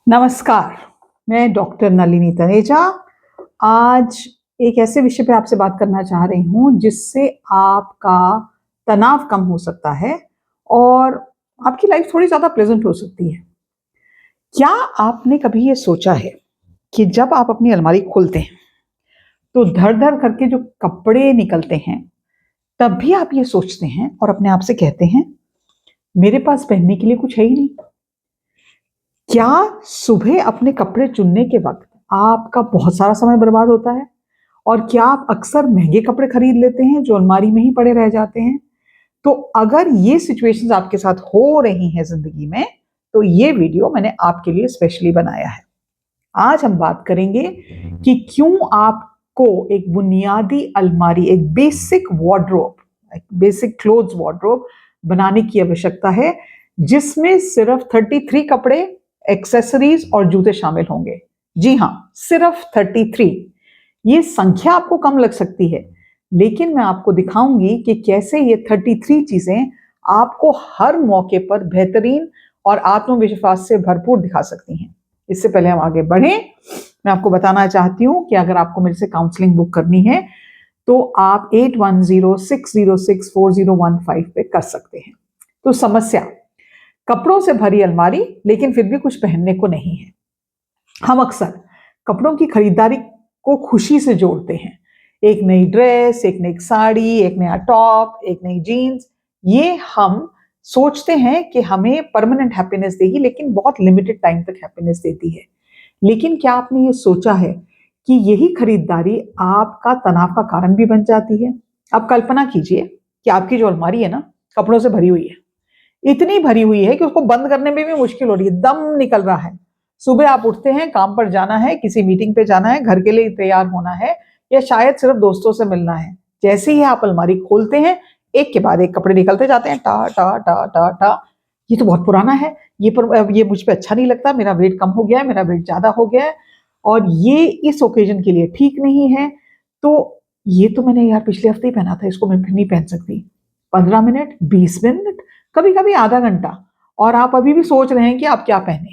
नमस्कार, मैं डॉक्टर नलिनी तनेजा। आज एक ऐसे विषय पे आपसे बात करना चाह रही हूँ जिससे आपका तनाव कम हो सकता है और आपकी लाइफ थोड़ी ज़्यादा प्लेजेंट हो सकती है। क्या आपने कभी ये सोचा है कि जब आप अपनी अलमारी खोलते हैं तो धड़-धड़ करके जो कपड़े निकलते हैं, तब भी आप ये सोचते हैं और अपने आप से कहते हैं, मेरे पास पहनने के लिए कुछ है ही नहीं। क्या सुबह अपने कपड़े चुनने के वक़्त आपका बहुत सारा समय बर्बाद होता है? और क्या आप अक्सर महँगे कपड़े खरीद लेते हैं जो अलमारी में ही पड़े रह जाते हैं? तो अगर ये सिचुएशंस आपके साथ हो रही हैं ज़िंदगी में, तो ये वीडियो मैंने आपके लिए स्पेशली बनाया है। आज हम बात करेंगे कि क्यों आपको एक बुनियादी अलमारी, एक एक बेसिक क्लोथ्स वार्डरोब बनाने की आवश्यकता है, जिसमें सिर्फ 33 कपड़े, एक्सेसरीज और जूते शामिल होंगे। जी हाँ, सिर्फ 33। ये संख्या आपको कम लग सकती है, लेकिन मैं आपको दिखाऊंगी कि कैसे ये 33 चीजें आपको हर मौके पर बेहतरीन और आत्मविश्वास से भरपूर दिखा सकती हैं। इससे पहले हम आगे बढ़ें, मैं आपको बताना चाहती हूँ कि अगर आपको मेरे से काउंसलिंग बुक करनी है तो आप 8106064015 पे कर सकते हैं। तो समस्या, कपड़ों से भरी अलमारी लेकिन फिर भी कुछ पहनने को नहीं है। हम अक्सर कपड़ों की खरीदारी को खुशी से जोड़ते हैं। एक नई ड्रेस, एक नई साड़ी, एक नया टॉप, एक नई जीन्स, ये हम सोचते हैं कि हमें परमानेंट हैप्पीनेस देगी, लेकिन बहुत लिमिटेड टाइम तक हैप्पीनेस देती है। लेकिन क्या आपने ये सोचा है कि यही खरीदारी आपका तनाव का कारण भी बन जाती है? अब कल्पना कीजिए कि आपकी जो अलमारी है ना, कपड़ों से भरी हुई है। इतनी भरी हुई है कि उसको बंद करने में भी मुश्किल हो रही है, दम निकल रहा है। सुबह आप उठते हैं, काम पर जाना है, किसी मीटिंग पे जाना है, घर के लिए तैयार होना है या शायद सिर्फ दोस्तों से मिलना है। जैसे ही आप अलमारी खोलते हैं, एक के बाद एक कपड़े निकलते जाते हैं, टा टा टा टा टा। ये तो बहुत पुराना है, ये मुझ पे अच्छा नहीं लगता, मेरा वेट कम हो गया है, मेरा वेट ज्यादा हो गया है और ये इस ओकेजन के लिए ठीक नहीं है। तो ये तो मैंने यार पिछले हफ्ते ही पहना था, इसको मैं फिर नहीं पहन सकती। 15 मिनट, 20 मिनट, कभी कभी आधा घंटा, और आप अभी भी सोच रहे हैं कि आप क्या पहने।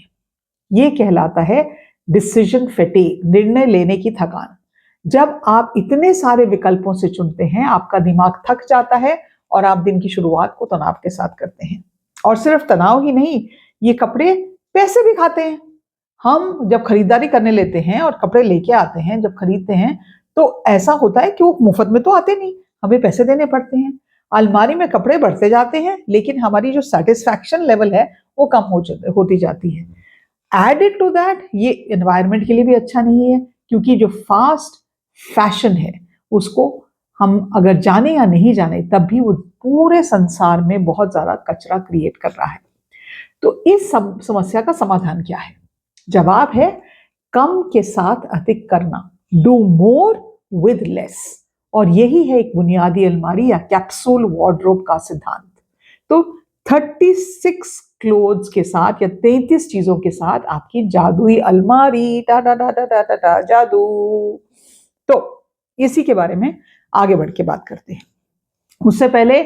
ये कहलाता है डिसीजन फैटीग, निर्णय लेने की थकान। जब आप इतने सारे विकल्पों से चुनते हैं, आपका दिमाग थक जाता है और आप दिन की शुरुआत को तनाव के साथ करते हैं। और सिर्फ तनाव ही नहीं, ये कपड़े पैसे भी खाते हैं। हम जब खरीदारी करने लेते हैं और कपड़े लेके आते हैं, जब खरीदते हैं, तो ऐसा होता है कि वो मुफ्त में तो आते नहीं, हमें पैसे देने पड़ते हैं। अलमारी में कपड़े बढ़ते जाते हैं, लेकिन हमारी जो सेटिस्फैक्शन लेवल है वो कम होती जाती है। एडेड टू दैट, ये एनवायरनमेंट के लिए भी अच्छा नहीं है, क्योंकि जो फास्ट फैशन है उसको हम अगर जाने या नहीं जाने, तब भी वो पूरे संसार में बहुत ज्यादा कचरा क्रिएट कर रहा है। तो इस समस्या का समाधान क्या है? जवाब है कम के साथ अधिक करना, डू मोर विद लेस। और यही है एक बुनियादी अलमारी या कैप्सूल वार्डरोब का सिद्धांत। तो 36 क्लोथ्स के साथ या 33 चीजों के साथ आपकी जादुई अलमारी, टा टा टा टा टा टा टा जादू। तो इसी के बारे में आगे बढ़ के बात करते हैं। उससे पहले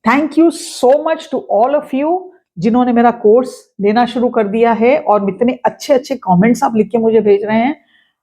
thank you so much to all of you जिन्होंने मेरा कोर्स लेना शुरू कर दिया है और इतने अच्छे अच्छे कमेंट्स आप लिख के मुझे भेज रहे हैं।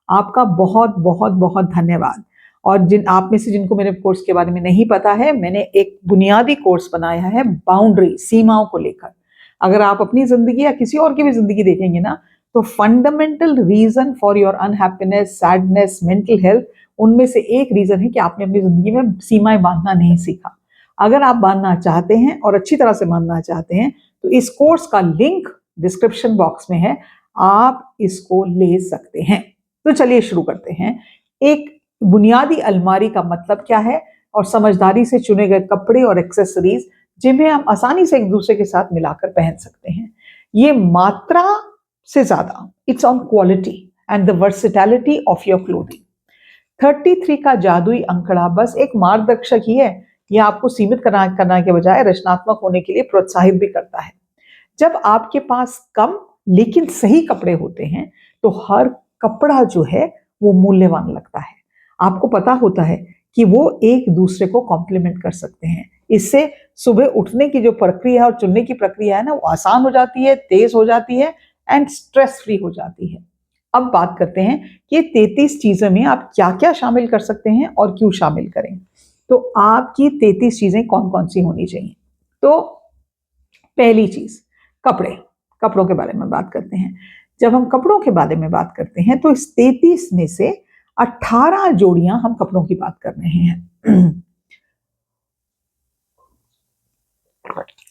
आपका बहुत बहुत बहुत धन्यवाद। और जिन आप में से जिनको मेरे कोर्स के बारे में नहीं पता है, मैंने एक बुनियादी कोर्स बनाया है बाउंड्री, सीमाओं को लेकर। अगर आप अपनी जिंदगी या किसी और की भी जिंदगी देखेंगे ना, तो fundamental reason for your unhappiness, sadness, mental health, उनमें से एक रीजन है कि आपने अपनी जिंदगी में सीमाएं बांधना नहीं सीखा। अगर आप बांधना चाहते हैं और अच्छी तरह से बांधना चाहते हैं, तो इस कोर्स का लिंक डिस्क्रिप्शन बॉक्स में है, आप इसको ले सकते हैं। तो चलिए शुरू करते हैं। एक बुनियादी अलमारी का मतलब क्या है और समझदारी से चुने गए कपड़े और एक्सेसरीज जिन्हें हम आसानी से एक दूसरे के साथ मिलाकर पहन सकते हैं। ये मात्रा से ज्यादा, it's on quality and the versatility of your clothing. 33 का जादुई अंकड़ा बस एक मार्गदर्शक ही है। यह आपको सीमित करना के बजाय रचनात्मक होने के लिए प्रोत्साहित भी करता है। जब आपके पास कम लेकिन सही कपड़े होते हैं, तो हर कपड़ा जो है वो मूल्यवान लगता है। आपको पता होता है कि वो एक दूसरे को कॉम्प्लीमेंट कर सकते हैं। इससे सुबह उठने की जो प्रक्रिया और चुनने की प्रक्रिया है ना, वो आसान हो जाती है, तेज हो जाती है एंड स्ट्रेस फ्री हो जाती है। अब बात करते हैं कि ये 33 चीज़ों में आप क्या क्या शामिल कर सकते हैं और क्यों शामिल करें। तो आपकी 33 चीज़ें कौन कौन सी होनी चाहिए। तो पहली चीज़, कपड़ों के बारे में बात करते हैं। जब हम कपड़ों के बारे में बात करते हैं तो इस 33 में से 18 जोड़ियां हम कपड़ों की बात कर रहे हैं।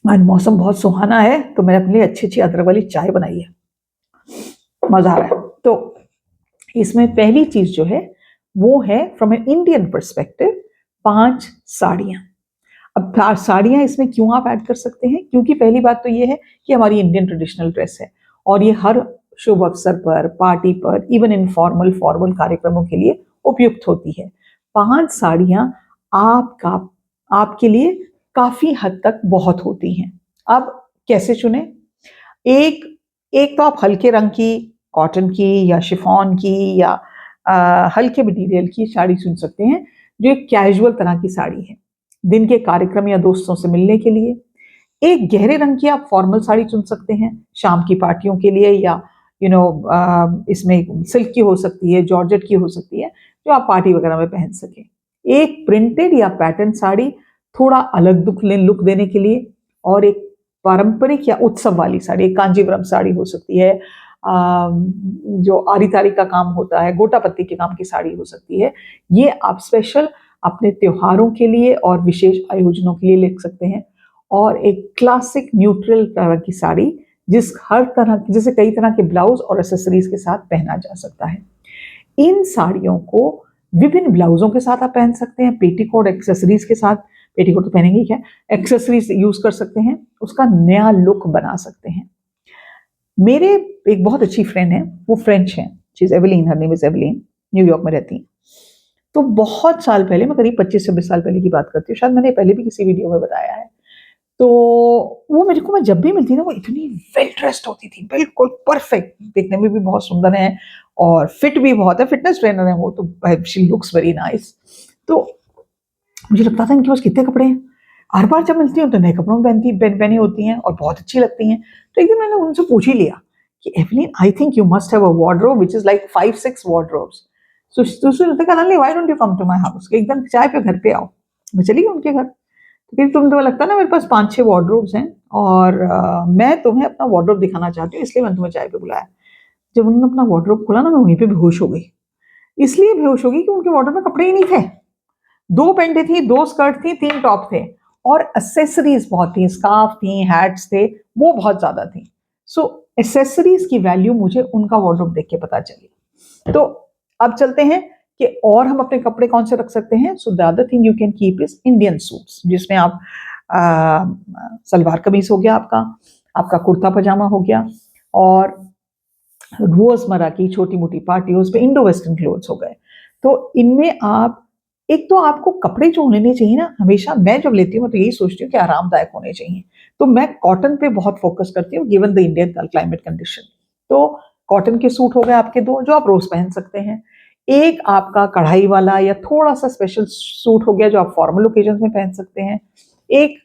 आज मौसम बहुत सुहाना है तो मैंने अपने लिए अच्छी अच्छी अदरक वाली चाय बनाई है, मजा आ रहा है। तो इसमें पहली चीज जो है वो है फ्रॉम एन इंडियन परस्पेक्टिव 5 साड़ियां। अब साड़ियां इसमें क्यों आप ऐड कर सकते हैं, क्योंकि पहली बात तो ये है कि हमारी इंडियन ट्रेडिशनल ड्रेस है और ये हर शुभ अवसर पर, पार्टी पर, इवन इनफॉर्मल फॉर्मल कार्यक्रमों के लिए उपयुक्त होती है। 5 साड़ियां आपके लिए काफी हद तक बहुत होती हैं। अब कैसे चुने? एक एक तो आप हल्के रंग की, कॉटन की या शिफॉन की या हल्के मटीरियल की साड़ी चुन सकते हैं जो एक कैजुअल तरह की साड़ी है, दिन के कार्यक्रम या दोस्तों से मिलने के लिए। एक गहरे रंग की आप फॉर्मल साड़ी चुन सकते हैं शाम की पार्टियों के लिए, या इसमें सिल्क की हो सकती है, जॉर्जेट की हो सकती है, जो आप पार्टी वगैरह में पहन सकें। एक प्रिंटेड या पैटर्न साड़ी थोड़ा अलग लुक देने के लिए, और एक पारंपरिक या उत्सव वाली साड़ी, एक कांजीवरम साड़ी हो सकती है, जो आरी तारी का काम होता है, गोटा पत्ती के काम की साड़ी हो सकती है। ये आप स्पेशल अपने त्योहारों के लिए और विशेष आयोजनों के लिए ले सकते हैं। और एक क्लासिक न्यूट्रल तरह की साड़ी जिसे कई तरह के ब्लाउज और एक्सेसरीज के साथ पहना जा सकता है। इन साड़ियों को विभिन्न ब्लाउजों के साथ आप पहन सकते हैं, पेटीकोट एक्सेसरीज के साथ, पेटीकोट तो पहनेंगे क्या, एक्सेसरीज यूज कर सकते हैं, उसका नया लुक बना सकते हैं। मेरे एक बहुत अच्छी फ्रेंड है, वो फ्रेंच है, she is Evelyn, her name is Evelyn, New York में रहती है। तो बहुत साल पहले, मैं करीब 25-26 साल पहले की बात करती हूँ, शायद मैंने पहले भी किसी वीडियो में बताया है। तो वो मेरे को, मैं जब भी मिलती ना, वो इतनी वेल ड्रेस्ड होती थी, बिल्कुल परफेक्ट, देखने में भी बहुत सुंदर है और फिट भी बहुत है, फिटनेस ट्रेनर है वो, तो शी लुक्स वेरी नाइस। तो मुझे लगता था इनके पास कितने कपड़े हैं, हर बार जब मिलती हूँ तो नए कपड़ों में पहनी होती हैं और बहुत अच्छी लगती हैं। तो एक दिन मैंने उनसे पूछ ही लिया कि Evelyn, I think you must have a wardrobe which is like 5-6 wardrobes. So उसने कहा, why don't you come to my house, एकदम चाय पे घर पे आओ। मैं चली गई उनके घर। फिर तुम्हें लगता ना मेरे पास 5-6 वार्डरोब्स हैं और मैं तुम्हें अपना वार्डरोब दिखाना चाहती हूँ, इसलिए मैंने तुम्हें चाय पे बुलाया। जब उन्होंने अपना वार्डरोब खोला ना, मैं वहीं पे बेहोश हो गई। इसलिए बेहोश हो गई कि उनके वार्डरोब में कपड़े ही नहीं थे। 2 पैंटें थी, 2 स्कर्ट थी, 3 टॉप थे और एक्सेसरीज बहुत थी, स्कार्फ थी, हैट्स थे, वो बहुत ज्यादा थी। सो एक्सेसरीज की वैल्यू मुझे उनका वार्डरोब देख के पता चली। तो अब चलते हैं कि और हम अपने कपड़े कौन से रख सकते हैं। So the other thing you can keep is Indian suits, जिसमें आप सलवार कमीज हो गया, आपका कुर्ता पजामा हो गया, और रोजमर्रा की छोटी मोटी पार्टियों पे इंडो वेस्टर्न क्लोथ्स हो गए। तो इनमें आप, एक तो आपको कपड़े जो लेने चाहिए ना, हमेशा मैं जब लेती हूँ मैं तो यही सोचती हूँ कि आरामदायक होने चाहिए। तो मैं कॉटन पे बहुत फोकस करती हूँ, given the Indian climate condition. तो कॉटन के सूट हो गए आपके 2, जो आप रोज पहन सकते हैं। एक आपका कढ़ाई वाला या थोड़ा सा स्पेशल सूट हो गया जो आप फॉर्मल ओकेजन में पहन सकते हैं। एक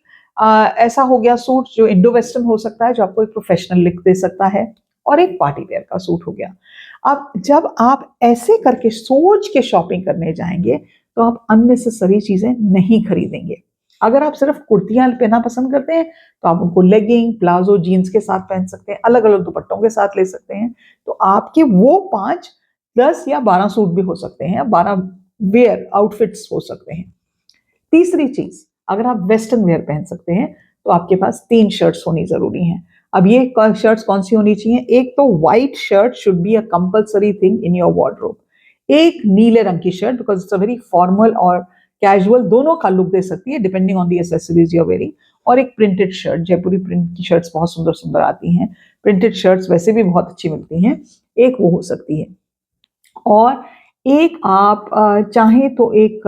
ऐसा हो गया सूट जो इंडो वेस्टर्न हो सकता है, जो आपको एक प्रोफेशनल लुक दे सकता है। और एक पार्टी वेयर का सूट हो गया। अब जब आप ऐसे करके सोच के शॉपिंग करने जाएंगे तो आप अननेसेसरी चीजें नहीं खरीदेंगे। अगर आप सिर्फ कुर्तियां पहनना पसंद करते हैं तो आप उनको लेगिंग, प्लाजो, जीन्स के साथ पहन सकते हैं, अलग अलग दुपट्टों के साथ ले सकते हैं। तो आपके वो 5, 10 या 12 सूट भी हो सकते हैं, 12 वेयर आउटफिट्स हो सकते हैं। तीसरी चीज, अगर आप वेस्टर्न वेयर पहन सकते हैं तो आपके पास 3 शर्ट्स होनी जरूरी हैं। अब ये शर्ट्स कौन सी होनी चाहिए? एक तो white shirt should be a compulsory thing in your wardrobe. एक नीले रंग की shirt, because it's a very formal और कैजुअल दोनों का लुक दे सकती है depending on the accessories you are wearing. और एक प्रिंटेड शर्ट, जयपुरी प्रिंट की शर्ट्स बहुत सुंदर सुंदर आती हैं, प्रिंटेड शर्ट्स वैसे भी बहुत अच्छी मिलती हैं, एक वो हो सकती है। और एक आप चाहें तो एक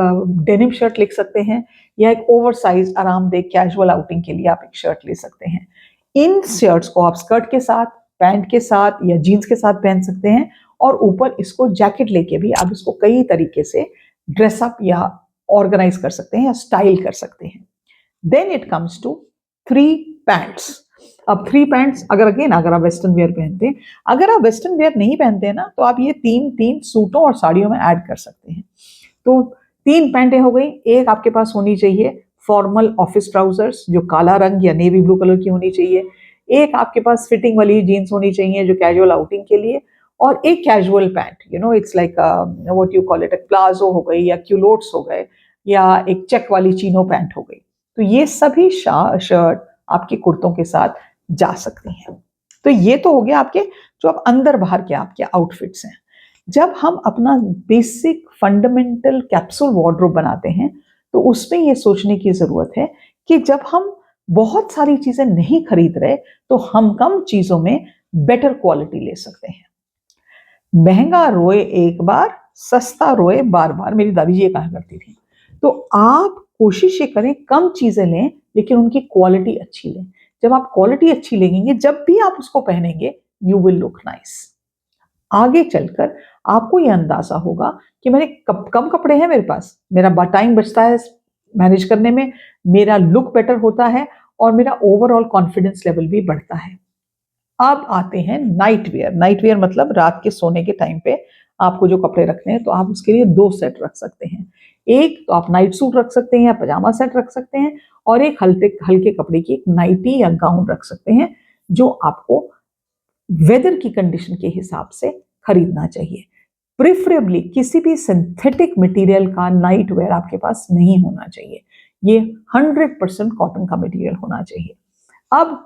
डेनिम शर्ट लिख सकते हैं, या एक ओवरसाइज आरामदेह कैजुअल आउटिंग के लिए आप एक शर्ट ले सकते हैं। इन शर्ट्स को आप स्कर्ट के साथ, पैंट के साथ या जीन्स के साथ पहन सकते हैं, और ऊपर इसको जैकेट लेके भी आप इसको कई तरीके से ड्रेसअप या ऑर्गेनाइज कर सकते हैं या स्टाइल कर सकते हैं। Then it comes to 3 pants. अब 3 पैंट्स, अगर आप वेस्टर्न वेयर पहनते हैं, अगर आप वेस्टर्न वेयर नहीं पहनते हैं ना, तो आप ये 3 सूटों और साड़ियों में ऐड कर सकते हैं। तो 3 पैंटें हो गई। एक आपके पास होनी चाहिए फॉर्मल ऑफिस ट्राउजर्स जो काला रंग या नेवी ब्लू कलर की होनी चाहिए। एक आपके पास फिटिंग वाली जीन्स होनी चाहिए जो कैजुअल आउटिंग के लिए, और एक casual pant, it's like what you call it, palazzo हो गई या क्यूलोट्स हो गए या एक चेक वाली चीनो पैंट हो गई। तो ये सभी शर्ट आपके कुर्तों के साथ जा सकती हैं। तो ये तो हो गया आपके जो आप अंदर बाहर के आपके आउटफिट्स हैं। जब हम अपना बेसिक फंडामेंटल कैप्सूल वार्डरोब बनाते हैं, तो उसमें ये सोचने की जरूरत है कि जब हम बहुत सारी चीजें नहीं खरीद रहे, तो हम कम चीजों में बेटर क्वालिटी ले सकते हैं। महंगा रोए एक बार, सस्ता रोए बार बार, मेरी दादी जी ये कहा करती थी। तो आप कोशिश ये करें कम चीजें लें, लेकिन उनकी क्वालिटी अच्छी लें। जब आप क्वालिटी अच्छी लेंगे, जब भी आप उसको पहनेंगे, यू विल लुक नाइस। आगे चलकर आपको यह अंदाजा होगा कि मेरे कम कपड़े हैं मेरे पास, मेरा टाइम बचता है मैनेज करने में, मेरा लुक बेटर होता है और मेरा ओवरऑल कॉन्फिडेंस लेवल भी बढ़ता है। अब आते हैं नाइट वेयर। नाइट वेयर मतलब रात के सोने के टाइम पे आपको जो कपड़े रखने हैं, तो आप उसके लिए 2 सेट रख सकते हैं। एक तो आप नाइट सूट रख सकते हैं या पजामा सेट रख सकते हैं, और एक हल्के कपड़े की एक नाइटी या गाउन रख सकते हैं जो आपको वेदर की कंडीशन के हिसाब से खरीदना चाहिए। प्रेफरेबली किसी भी सिंथेटिक मटेरियल का नाइट वेयर आपके पास नहीं होना चाहिए। ये 100% कॉटन का मटेरियल होना चाहिए। अब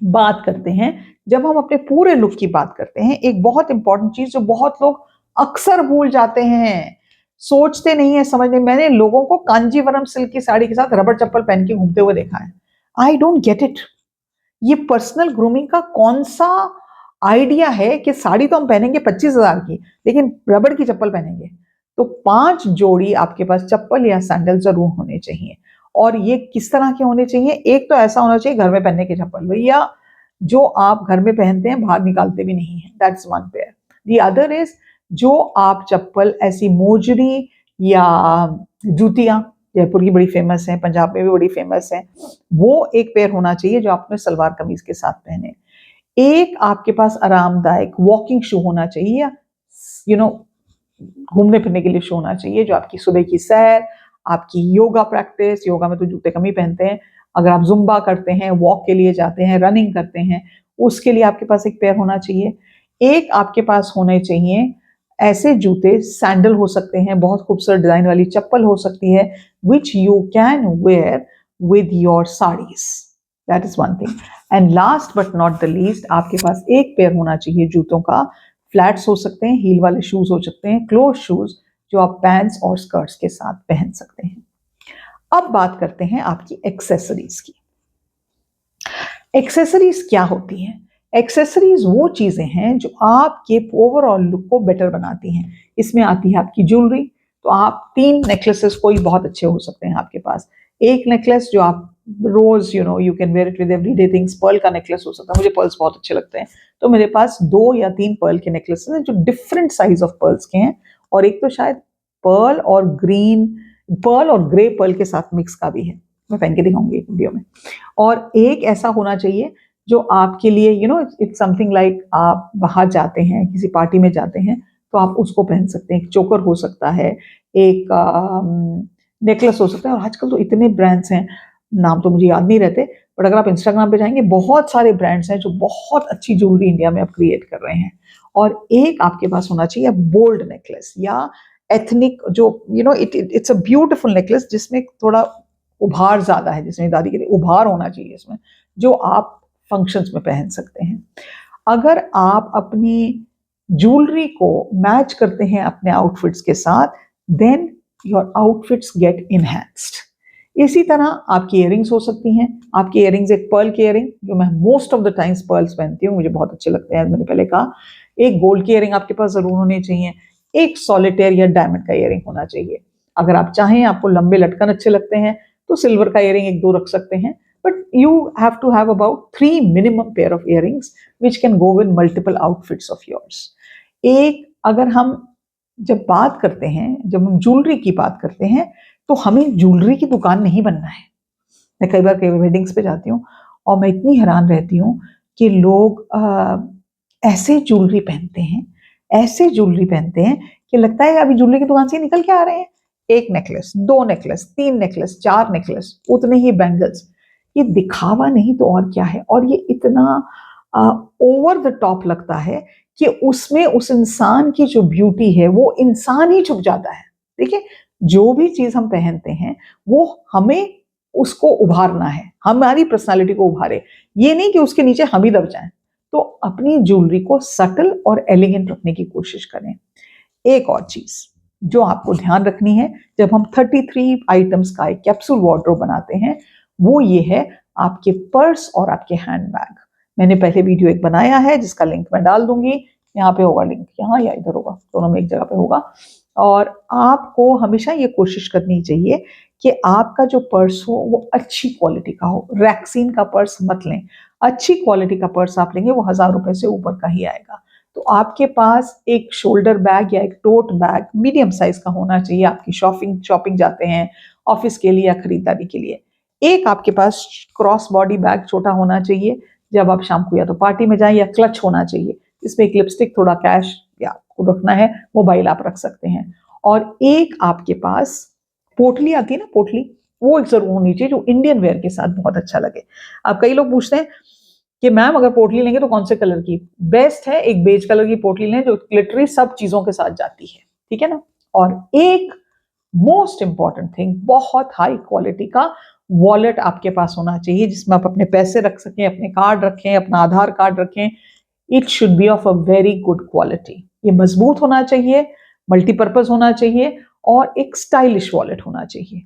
बात करते हैं, जब हम अपने पूरे लुक की बात करते हैं, एक बहुत इंपॉर्टेंट चीज जो बहुत लोग अक्सर भूल जाते हैं, सोचते नहीं है, समझने। मैंने लोगों को कांजीवरम सिल्क की साड़ी के साथ रबड़ चप्पल पहन के घूमते हुए देखा है। I don't get it. ये पर्सनल ग्रूमिंग का कौन सा आइडिया है कि साड़ी तो हम पहनेंगे 25,000 की, लेकिन रबड़ की चप्पल पहनेंगे? तो 5 जोड़ी आपके पास चप्पल या सैंडल जरूर होने चाहिए। और ये किस तरह के होने चाहिए? एक तो ऐसा होना चाहिए घर में पहनने के चप्पल, भैया जो आप घर में पहनते हैं बाहर निकालते भी नहीं है, that's one pair. The other is जो आप चप्पल ऐसी मोजरी या जूतियां, जयपुर की बड़ी फेमस है, पंजाब में भी बड़ी फेमस है, वो एक पेयर होना चाहिए जो आप अपने सलवार कमीज के साथ पहने। एक आपके पास आरामदायक वॉकिंग शू होना चाहिए, यू नो घूमने फिरने के लिए शू होना चाहिए जो आपकी सुबह की सैर, आपकी योगा प्रैक्टिस, योगा में तो जूते कम ही पहनते हैं, अगर आप जुम्बा करते हैं, वॉक के लिए जाते हैं, रनिंग करते हैं, उसके लिए आपके पास एक पेयर होना चाहिए। एक आपके पास होने चाहिए ऐसे जूते, सैंडल हो सकते हैं, बहुत खूबसूरत डिजाइन वाली चप्पल हो सकती है, which you can where with your saris. That is one thing. And last but not the least, आपके पास एक पेयर होना चाहिए जूतों का। फ्लैट्स हो सकते हैं, हील वाले शूज हो सकते हैं, क्लोज शूज जो आप पैंट्स और स्कर्ट्स के साथ पहन सकते हैं। अब बात करते हैं आपकी एक्सेसरीज की। एक्सेसरीज क्या होती हैं? एक्सेसरीज वो चीजें हैं जो आपके ओवरऑल लुक को बेटर बनाती हैं। इसमें आती है आपकी ज्वेलरी। तो आप 3 नेकलेसेस कोई बहुत अच्छे हो सकते हैं आपके पास। एक नेकलेस जो आप रोज you can wear it with everyday things, pearl का नेकलेस हो सकता है, मुझे पर्ल्स बहुत अच्छे लगते हैं, तो मेरे पास 2 या 3 पर्ल के नेकलेसेस हैं जो डिफरेंट साइज ऑफ पर्ल्स के हैं, और एक तो शायद पर्ल और ग्रे पर्ल के साथ मिक्स का भी है, मैं पहन के दिखाऊंगी एक वीडियो में। और एक ऐसा होना चाहिए जो आपके लिए इट्स समथिंग लाइक आप बाहर जाते हैं, किसी पार्टी में जाते हैं, तो आप उसको पहन सकते हैं। एक चोकर हो सकता है, एक नेकलेस हो सकता है, और आजकल तो इतने ब्रांड्स हैं, नाम तो मुझे याद नहीं रहते, बट अगर आप इंस्टाग्राम पे जाएंगे, बहुत सारे ब्रांड्स हैं जो बहुत अच्छी ज्वेलरी इंडिया में अब क्रिएट कर रहे हैं। और एक आपके पास होना चाहिए बोल्ड नेकलेस या एथनिक, जो इट्स अ ब्यूटिफुल नेकलेस जिसमें थोड़ा उभार ज्यादा है, जिसमें दादी के लिए उभार होना चाहिए इसमें, जो आप फंक्शंस में पहन सकते हैं। अगर आप अपनी ज्वेलरी को मैच करते हैं अपने आउटफिट्स के साथ, then your outfits get enhanced. इसी तरह आपकी इयरिंग्स हो सकती हैं। आपकी इयरिंग्स, एक पर्ल की इयरिंग जो मैं most of the times pearls पहनती हूँ, मुझे बहुत अच्छे लगते हैं, मैंने पहले कहा। एक गोल्ड की इयरिंग आपके पास जरूर होनी चाहिए। एक सॉलिटेयर या डायमंड का इयरिंग होना चाहिए। अगर आप चाहें, आपको लंबे लटकन अच्छे लगते हैं, तो सिल्वर का इयरिंग 1-2 रख सकते हैं, but you have to have about 3 minimum pair of earrings which can go with multiple outfits of yours. एक, अगर हम जब बात करते हैं, जब हम ज्वेलरी की बात करते हैं, तो हमें ज्वेलरी की दुकान नहीं बनना है। मैं कई बार वेडिंग्स पे जाती हूँ और मैं इतनी हैरान रहती हूँ कि लोग ऐसे ज्वेलरी पहनते हैं, ऐसे ज्वेलरी पहनते हैं कि लगता है अभी ज्वेलरी की दुकान से निकल के आ रहे हैं। 1 नेकलेस, 2 नेकलेस, 3 नेकलेस, 4 नेकलेस, उतने ही बैंगल्स। ये दिखावा नहीं तो और क्या है। और ये इतना ओवर द टॉप लगता है कि उसमें उस इंसान की जो ब्यूटी है वो इंसान ही छुप जाता है। देखिए, जो भी चीज हम पहनते हैं वो हमें उसको उभारना है, हमारी पर्सनालिटी को उभारे, ये नहीं कि उसके नीचे हम ही दब जाएं। तो अपनी ज्वेलरी को सटल और एलिगेंट रखने की कोशिश करें। एक और चीज जो आपको ध्यान रखनी है जब हम 33 आइटम्स का एक कैप्सूल वार्डरोब बनाते हैं, वो ये है आपके पर्स और आपके हैंडबैग। मैंने पहले वीडियो एक बनाया है जिसका लिंक मैं डाल दूंगी, यहाँ पे होगा लिंक, यहाँ या इधर होगा, दोनों में एक जगह पे होगा। और आपको हमेशा ये कोशिश करनी चाहिए कि आपका जो पर्स हो वो अच्छी क्वालिटी का हो। रैक्सीन का पर्स मत लें, अच्छी क्वालिटी का पर्स आप लेंगे वो 1000 रुपए से ऊपर का ही आएगा। तो आपके पास एक शोल्डर बैग या एक टोट बैग मीडियम साइज का होना चाहिए। आपकी शॉपिंग जाते हैं ऑफिस के लिए या खरीदारी के लिए। एक आपके पास क्रॉस बॉडी बैग छोटा होना चाहिए, जब आप शाम को या तो पार्टी में जाएं, या क्लच होना चाहिए इसमें एक लिपस्टिक, थोड़ा कैश या आपको रखना है, मोबाइल आप रख सकते हैं। और एक आपके पास पोटली आती है ना, पोटली, वो एक जरूर होनी चाहिए जो इंडियन वेयर के साथ बहुत अच्छा लगे। अब कई लोग पूछते हैं कि मैम अगर पोटली लेंगे तो कौन से कलर की? बेस्ट है एक बेज कलर की पोटली लें जो लिटरली सब चीजों के साथ जाती है, ठीक है ना। और एक मोस्ट इंपॉर्टेंट थिंग, बहुत हाई क्वालिटी का वॉलेट आपके पास होना चाहिए जिसमें आप अपने पैसे रख सकें, अपने कार्ड रखें, अपना आधार कार्ड रखें। It should be of a very good quality. ये मजबूत होना चाहिए, मल्टीपर्पज होना चाहिए और एक स्टाइलिश वॉलेट होना चाहिए।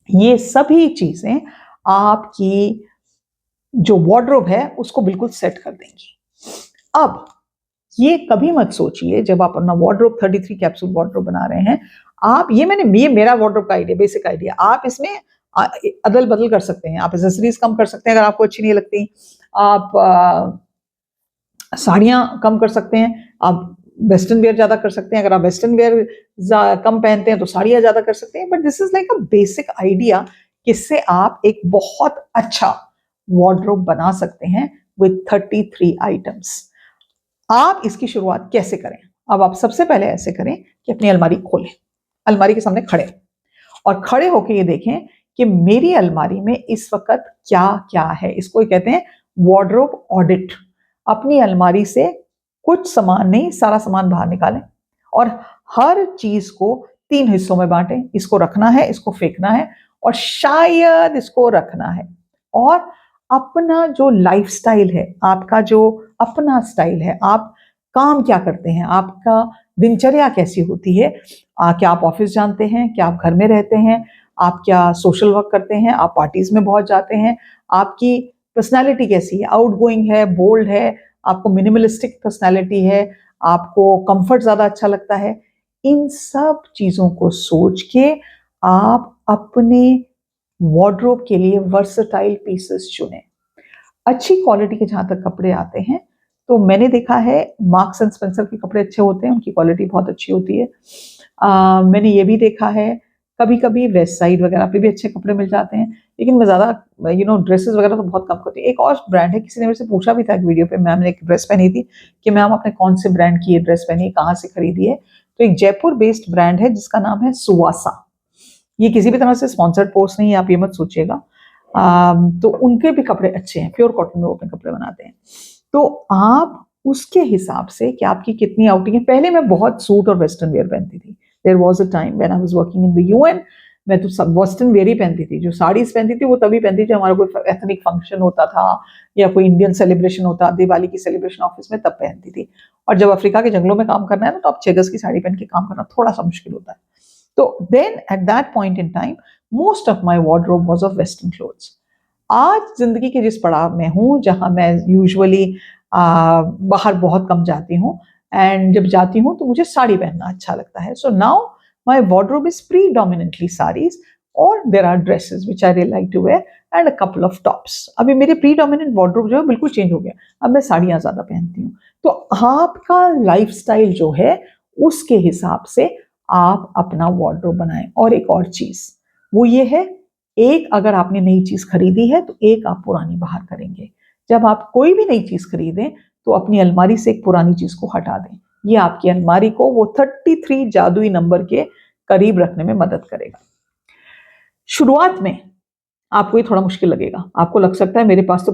ये सभी चीजें आपकी जो वार्डरोब है उसको बिल्कुल सेट कर देंगी। अब ये कभी मत सोचिए जब आप अपना वार्डरोब 33 कैप्सूल वार्डरोब बना रहे हैं, आप ये मेरा वार्डरोब का आइडिया, बेसिक आइडिया, आप इसमें अदल बदल कर सकते हैं। आप एसेसरीज कम कर सकते हैं अगर आपको अच्छी नहीं लगती, आप साड़ियां कम कर सकते हैं, आप वेस्टर्न वेयर ज्यादा कर सकते हैं। अगर आप वेस्टर्न वेयर कम पहनते हैं तो साड़ियां ज्यादा कर सकते हैं। But this is like a basic idea जिससे आप एक बहुत अच्छा वार्डरोब बना सकते हैं विद 33 आइटम्स। आप इसकी शुरुआत कैसे करें? अब आप सबसे पहले ऐसे करें कि अपनी अलमारी खोलें, अलमारी के सामने खड़े और खड़े होकर ये देखें कि मेरी अलमारी में इस वक्त क्या क्या है। इसको कहते हैं वार्डरोब ऑडिट। अपनी अलमारी से कुछ सामान नहीं, सारा सामान बाहर निकालें और हर चीज को 3 हिस्सों में बांटें। इसको रखना है, इसको फेंकना है और शायद इसको रखना है। और अपना जो लाइफस्टाइल है, आपका जो अपना स्टाइल है, आप काम क्या करते हैं, आपका दिनचर्या कैसी होती है, क्या आप ऑफिस जानते हैं, क्या आप घर में रहते हैं, आप क्या सोशल वर्क करते हैं, आप पार्टीज में बहुत जाते हैं, आपकी पर्सनालिटी कैसी है, आउटगोइंग है, बोल्ड है, आपको मिनिमलिस्टिक पर्सनालिटी है, आपको कंफर्ट ज्यादा अच्छा लगता है। इन सब चीजों को सोच के आप अपने वार्डरोब के लिए वर्सटाइल पीसेस चुनें। अच्छी क्वालिटी के जहां तक कपड़े आते हैं तो मैंने देखा है मार्क्स एंड स्पेंसर के कपड़े अच्छे होते हैं, उनकी क्वालिटी बहुत अच्छी होती है। मैंने ये भी देखा है कभी कभी वेस्ट साइड वगैरह पे भी अच्छे कपड़े मिल जाते हैं, लेकिन मैं ज्यादा ड्रेसेस वगैरह तो बहुत कम करती हूँ। एक और ब्रांड है, किसी ने मेरे से पूछा भी था एक वीडियो पे, मैम ने एक ड्रेस पहनी थी कि मैम आपने कौन से ब्रांड की ये ड्रेस पहनी, कहाँ से खरीदी है? तो एक जयपुर बेस्ड ब्रांड है जिसका नाम है सुवासा। ये किसी भी तरह से स्पॉन्सर्ड पोस्ट नहीं है, आप ये मत सोचिएगा। तो उनके भी कपड़े अच्छे हैं, प्योर कॉटन में वो अपने कपड़े बनाते हैं। तो आप उसके हिसाब से कि आपकी कितनी आउटिंग है। पहले मैं बहुत सूट और वेस्टर्न वेयर पहनती थी। There was a time when I was working in the UN, मैं तो सब वेस्टर्न वेयर ही पहनती थी। जो साड़ीज पहनती थी वो तभी पहनती थी हमारा कोई एथनिक फंक्शन होता था या कोई इंडियन सेलिब्रेशन होता, दिवाली की सेलिब्रेशन ऑफिस में, तब पहनती थी। और जब अफ्रीका के जंगलों में काम करना है ना तो अब 6 गज की साड़ी पहन के काम करना थोड़ा सा मुश्किल होता है। तो then at that point in time most of my wardrobe was of western clothes. आज जिंदगी के जिस पड़ाव में हूँ जहां मैं यूजुअली बाहर बहुत कम जाती हूँ, एंड जब जाती हूँ तो मुझे साड़ी पहनना अच्छा लगता है। So now my wardrobe is predominantly saris और there are dresses which I really like to wear and a couple of tops. अभी मेरे प्रीडोमिनेंट वार्डरोब जो है बिल्कुल चेंज हो गया, अब मैं साड़ियां ज्यादा पहनती हूँ। तो आपका लाइफस्टाइल जो है उसके हिसाब से आप अपना वार्डरोब बनाएं। और एक और चीज वो ये है, एक अगर आपने नई चीज खरीदी है तो एक आप पुरानी बाहर करेंगे। जब आप कोई भी नई चीज खरीदें तो अपनी अलमारी से एक पुरानी चीज को हटा दें। ये आपकी अलमारी को वो 33 जादुई नंबर के करीब रखने में मदद करेगा। शुरुआत में आपको ये थोड़ा मुश्किल लगेगा, आपको लग सकता है मेरे पास तो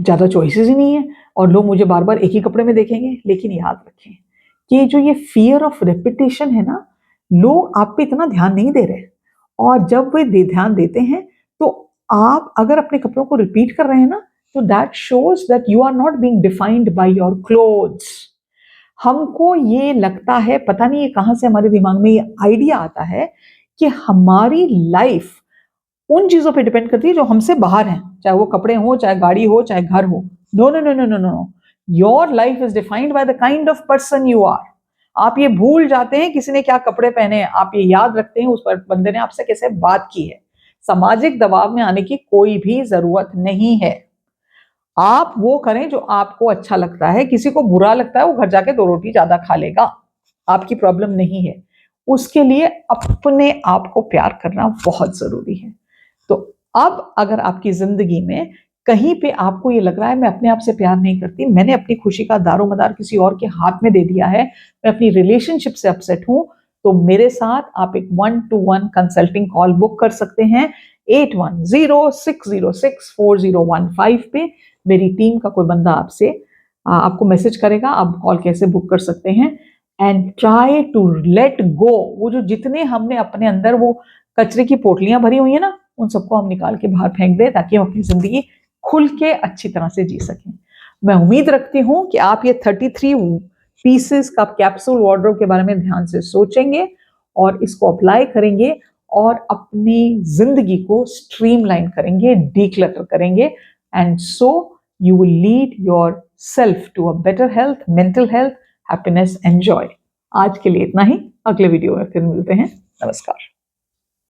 ज्यादा चॉइसेस ही नहीं है और लोग मुझे बार बार एक ही कपड़े में देखेंगे। लेकिन याद रखें कि जो ये फियर ऑफ रेपिटेशन है ना, लोग आप पे इतना ध्यान नहीं दे रहे, और जब वे ध्यान देते हैं तो आप अगर अपने कपड़ों को रिपीट कर रहे हैं ना, तो that shows that you are not being defined by your clothes. हमको ये लगता है, पता नहीं ये कहां से हमारे दिमाग में ये आइडिया आता है कि हमारी लाइफ उन चीजों पे डिपेंड करती है जो हमसे बाहर हैं, चाहे वो कपड़े हो, चाहे गाड़ी हो, चाहे घर हो। No no no no no no, your life is defined by the kind of person you are. आप ये भूल जाते हैं किसी ने क्या कपड़े पहने हैं, आप ये याद रखते हैं उस बंदे ने आपसे कैसे बात की है। सामाजिक दबाव में आने की कोई भी जरूरत नहीं है। आप वो करें जो आपको अच्छा लगता है। किसी को बुरा लगता है वो घर जाके 2 रोटी ज्यादा खा लेगा, आपकी प्रॉब्लम नहीं है। उसके लिए अपने आप को प्यार करना बहुत जरूरी है। तो अब अगर आपकी जिंदगी में कहीं पे आपको ये लग रहा है मैं अपने आप से प्यार नहीं करती, मैंने अपनी खुशी का दारोमदार किसी और के हाथ में दे दिया है, मैं अपनी रिलेशनशिप से अपसेट हूं, तो मेरे साथ आप एक 1-to-1 कंसल्टिंग कॉल बुक कर सकते हैं 8106064015 पे। मेरी टीम का कोई बंदा आपको मैसेज करेगा, आप कॉल कैसे बुक कर सकते हैं। And try to let go, वो जो जितने हमने अपने अंदर वो कचरे की पोटलियां भरी हुई है ना, उन सबको हम निकाल के बाहर फेंक दें ताकि हम अपनी जिंदगी खुल के अच्छी तरह से जी सकें। मैं उम्मीद रखती हूं कि आप ये 33 पीसेस का कैप्सूल वार्डरोब के बारे में ध्यान से सोचेंगे और इसको अप्लाई करेंगे और अपनी जिंदगी को स्ट्रीमलाइन करेंगे, डीक्लटर करेंगे, and so you will lead yourself to a better health, mental health, happiness and joy. आज के लिए इतना ही, अगले वीडियो में फिर मिलते हैं। नमस्कार।